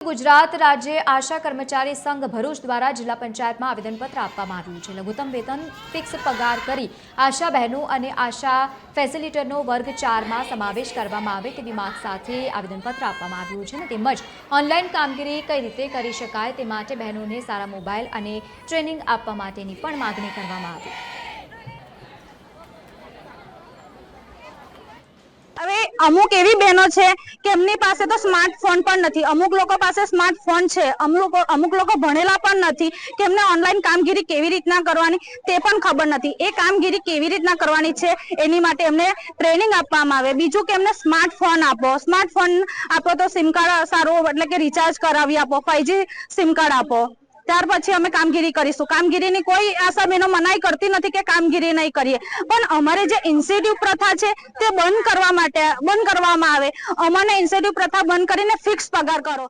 गुजरात राज्य आशा कर्मचारी संघ भरूच द्वारा जिला पंचायत में आवेदनपत्र आपवामां आव्युं छे। लघुत्तम वेतन फिक्स पगार करी आशा बहनों और आशा फेसिलिटेटरनो वर्ग 4 में समावेश करवामां आवे तेवी मांग साथे आवेदनपत्र आपवामां आव्युं छे। तेमज ऑनलाइन कामगीरी कई रीते करी शकाय ते माटे बहनोने सारा मोबाइल और ट्रेनिंग आपवा माटेनी पण मागणी करवामां आवी। હવે અમુક એવી બહેનો છે કે એમની પાસે તો સ્માર્ટફોન પણ નથી। અમુક લોકો પાસે સ્માર્ટફોન છે, અમુક લોકો ભણેલા પણ નથી કે એમને ઓનલાઈન કામગીરી કેવી રીતના કરવાની તે પણ ખબર નથી। એ કામગીરી કેવી રીતના કરવાની છે એની માટે એમને ટ્રેનિંગ આપવામાં આવે। બીજું કે એમને સ્માર્ટફોન આપો, સ્માર્ટફોન આપો તો સિમ કાર્ડ સારું એટલે કે રિચાર્જ કરાવી આપો, 5G સિમ કાર્ડ આપો, ત્યાર પછી અમે કામગીરી કરીશું। કામગીરીની કોઈ આશા બહેનો મનાઈ કરતી નથી કે કામગીરી નહીં કરીએ, પણ અમારે જે ઇન્સેન્ટિવ પ્રથા છે તે બંધ કરવામાં આવે। અમને ઇન્સેન્ટિવ પ્રથા બંધ કરીને ફિક્સ પગાર કરો।